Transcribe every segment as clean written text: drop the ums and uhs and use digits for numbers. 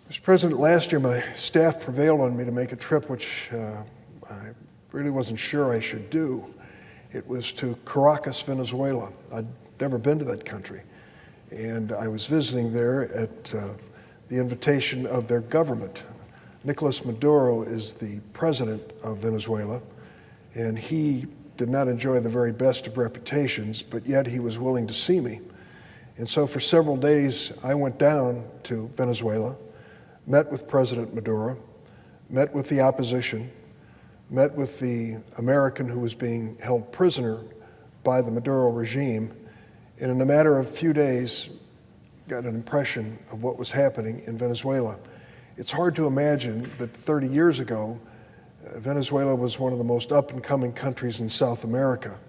Mr. President, last year my staff prevailed on me to make a trip which I really wasn't sure I should do. It was to Caracas, Venezuela. I'd never been to that country. And I was visiting there at the invitation of their government. Nicolas Maduro is the president of Venezuela, and he did not enjoy the very best of reputations, but yet he was willing to see me. And so for several days, I went down to Venezuela, met with President Maduro, met with the opposition, met with the American who was being held prisoner by the Maduro regime, and in a matter of a few days, got an impression of what was happening in Venezuela. It's hard to imagine that 30 years ago, Venezuela was one of the most up-and-coming countries in South America.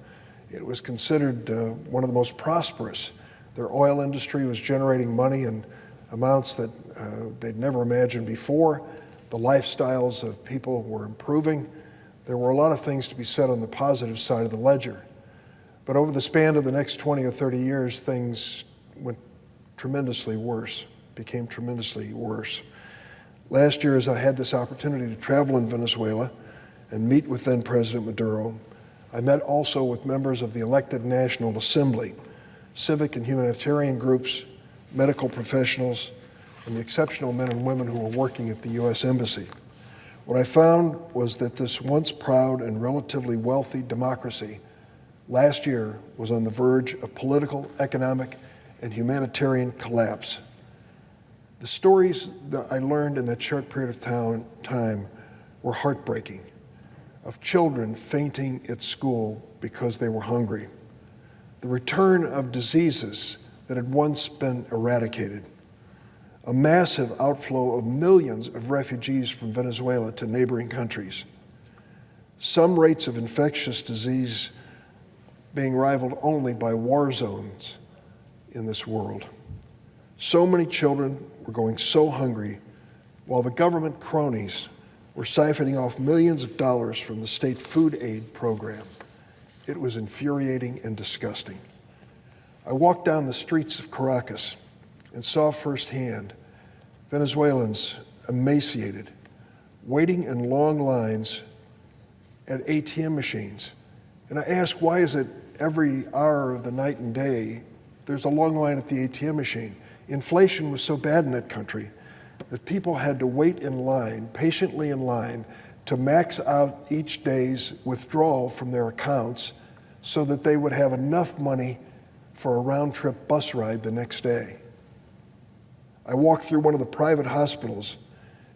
It was considered one of the most prosperous. Their oil industry was generating money in amounts that they'd never imagined before. The lifestyles of people were improving. There were a lot of things to be said on the positive side of the ledger. But over the span of the next 20 or 30 years, things went tremendously worse, became tremendously worse. Last year, as I had this opportunity to travel in Venezuela and meet with then President Maduro, I met also with members of the elected National Assembly, civic and humanitarian groups, medical professionals, and the exceptional men and women who were working at the U.S. Embassy. What I found was that this once proud and relatively wealthy democracy last year was on the verge of political, economic, and humanitarian collapse. The stories that I learned in that short period of time were heartbreaking, of children fainting at school because they were hungry, the return of diseases that had once been eradicated, a massive outflow of millions of refugees from Venezuela to neighboring countries, some rates of infectious disease being rivaled only by war zones in this world. So many children were going so hungry, while the government cronies were siphoning off millions of dollars from the state food aid program. It was infuriating and disgusting. I walked down the streets of Caracas and saw firsthand Venezuelans emaciated, waiting in long lines at ATM machines. And I asked, why is it every hour of the night and day there's a long line at the ATM machine? Inflation was so bad in that country that people had to wait in line, patiently in line, to max out each day's withdrawal from their accounts so that they would have enough money for a round-trip bus ride the next day. I walked through one of the private hospitals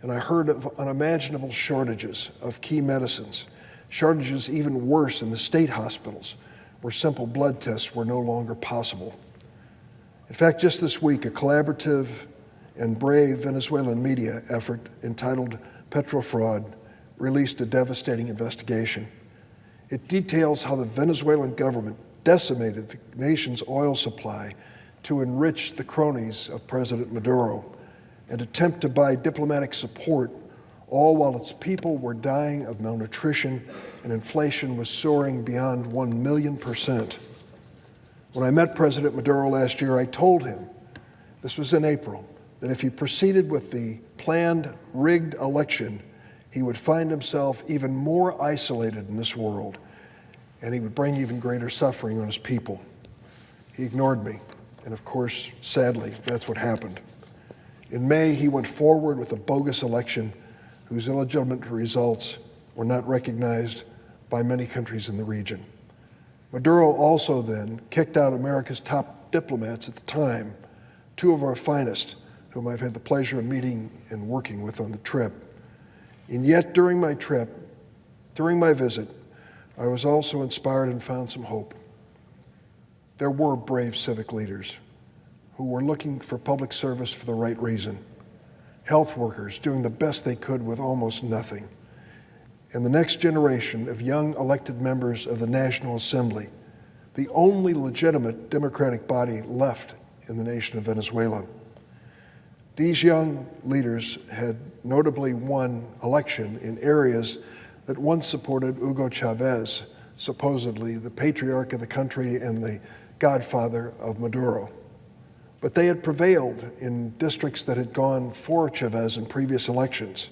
and I heard of unimaginable shortages of key medicines, shortages even worse in the state hospitals where simple blood tests were no longer possible. In fact, just this week, a collaborative and brave Venezuelan media effort entitled Petrofraud released a devastating investigation. It details how the Venezuelan government decimated the nation's oil supply to enrich the cronies of President Maduro and attempt to buy diplomatic support, all while its people were dying of malnutrition and inflation was soaring beyond 1,000,000%. When I met President Maduro last year, I told him, this was in April, that if he proceeded with the planned rigged election, he would find himself even more isolated in this world, and he would bring even greater suffering on his people. He ignored me, and of course, sadly, that's what happened. In May, he went forward with a bogus election whose illegitimate results were not recognized by many countries in the region. Maduro also then kicked out America's top diplomats at the time, two of our finest, whom I've had the pleasure of meeting and working with on the trip. And yet during my visit, I was also inspired and found some hope. There were brave civic leaders who were looking for public service for the right reason, health workers doing the best they could with almost nothing, and the next generation of young elected members of the National Assembly, the only legitimate democratic body left in the nation of Venezuela. These young leaders had notably won election in areas that once supported Hugo Chavez, supposedly the patriarch of the country and the godfather of Maduro. But they had prevailed in districts that had gone for Chavez in previous elections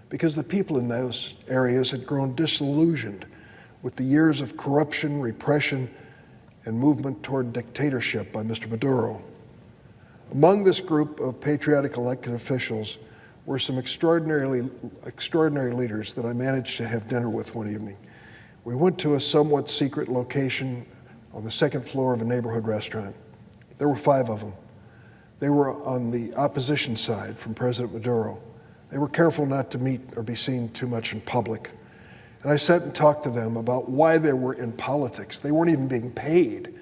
because the people in those areas had grown disillusioned with the years of corruption, repression, and movement toward dictatorship by Mr. Maduro. Among this group of patriotic elected officials were some extraordinary leaders that I managed to have dinner with one evening. We went to a somewhat secret location on the second floor of a neighborhood restaurant. There were 5 of them. They were on the opposition side from President Maduro. They were careful not to meet or be seen too much in public. And I sat and talked to them about why they were in politics. They weren't even being paid.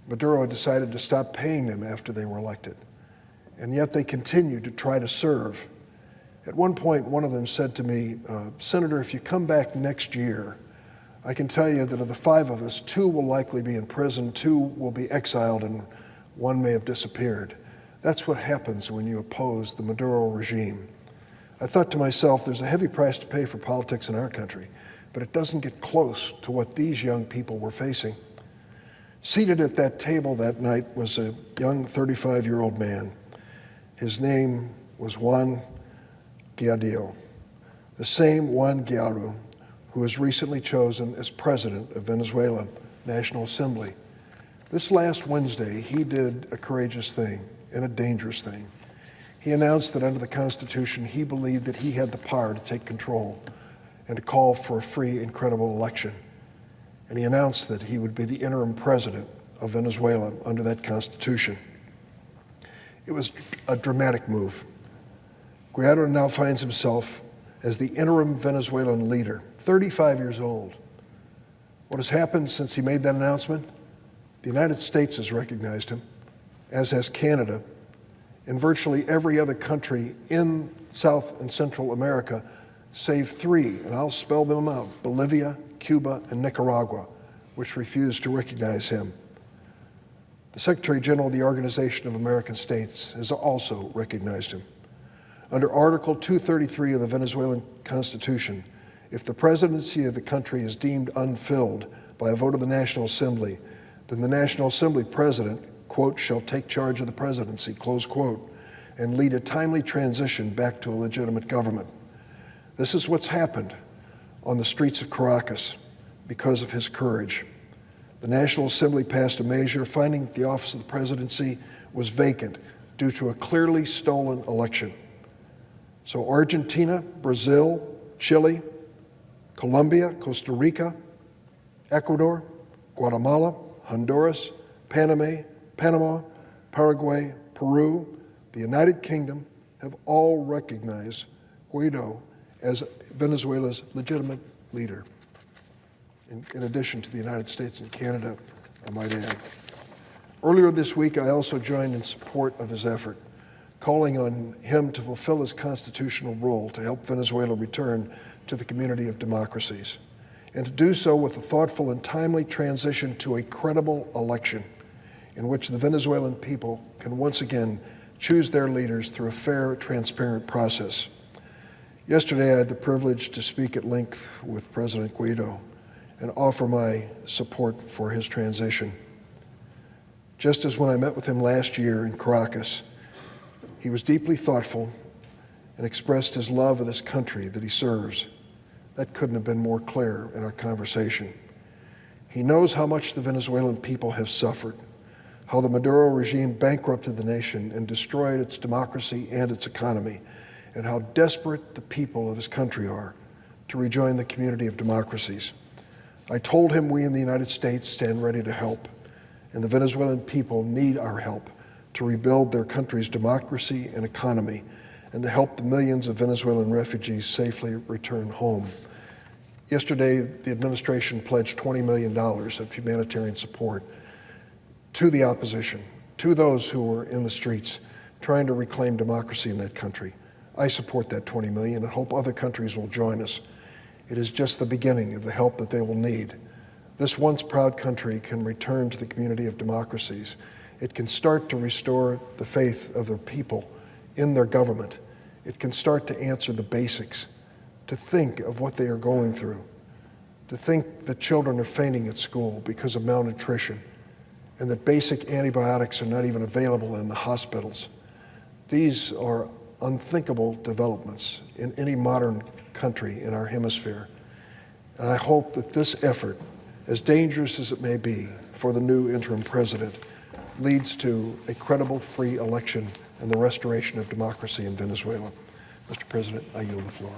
Maduro had decided to stop paying them after they were elected. And yet they continued to try to serve. At one point, one of them said to me, Senator, if you come back next year, I can tell you that of the 5 of us, 2 will likely be in prison, 2 will be exiled, and 1 may have disappeared. That's what happens when you oppose the Maduro regime. I thought to myself, there's a heavy price to pay for politics in our country, but it doesn't get close to what these young people were facing. Seated at that table that night was a young 35-year-old man. His name was Juan Guaido, the same Juan Guaido who was recently chosen as president of Venezuela National Assembly. This last Wednesday, he did a courageous thing and a dangerous thing. He announced that under the Constitution, he believed that he had the power to take control and to call for a free and credible election. And he announced that he would be the interim president of Venezuela under that Constitution. It was a dramatic move. Guaido now finds himself as the interim Venezuelan leader, 35 years old. What has happened since he made that announcement? The United States has recognized him, as has Canada, and virtually every other country in South and Central America, save 3, and I'll spell them out, Bolivia, Cuba, and Nicaragua, which refused to recognize him. The Secretary General of the Organization of American States has also recognized him. Under Article 233 of the Venezuelan Constitution, if the presidency of the country is deemed unfilled by a vote of the National Assembly, then the National Assembly president, quote, shall take charge of the presidency, close quote, and lead a timely transition back to a legitimate government. This is what's happened on the streets of Caracas because of his courage. The National Assembly passed a measure finding that the office of the presidency was vacant due to a clearly stolen election. So Argentina, Brazil, Chile, Colombia, Costa Rica, Ecuador, Guatemala, Honduras, Panama, Paraguay, Peru, the United Kingdom have all recognized Guaido as Venezuela's legitimate leader, in addition to the United States and Canada, I might add. Earlier this week, I also joined in support of his effort, calling on him to fulfill his constitutional role to help Venezuela return to the community of democracies, and to do so with a thoughtful and timely transition to a credible election in which the Venezuelan people can once again choose their leaders through a fair, transparent process. Yesterday, I had the privilege to speak at length with President Guaido and offer my support for his transition. Just as when I met with him last year in Caracas, he was deeply thoughtful and expressed his love of this country that he serves. That couldn't have been more clear in our conversation. He knows how much the Venezuelan people have suffered, how the Maduro regime bankrupted the nation and destroyed its democracy and its economy, and how desperate the people of his country are to rejoin the community of democracies. I told him we in the United States stand ready to help, and the Venezuelan people need our help to rebuild their country's democracy and economy, and to help the millions of Venezuelan refugees safely return home. Yesterday, the administration pledged $20 million of humanitarian support to the opposition, to those who were in the streets trying to reclaim democracy in that country. I support that $20 million and hope other countries will join us. It is just the beginning of the help that they will need. This once proud country can return to the community of democracies. It can start to restore the faith of their people in their government. It can start to answer the basics, to think of what they are going through, to think that children are fainting at school because of malnutrition, and that basic antibiotics are not even available in the hospitals. These are unthinkable developments in any modern country in our hemisphere. And I hope that this effort, as dangerous as it may be for the new interim president, leads to a credible, free election and the restoration of democracy in Venezuela. Mr. President, I yield the floor.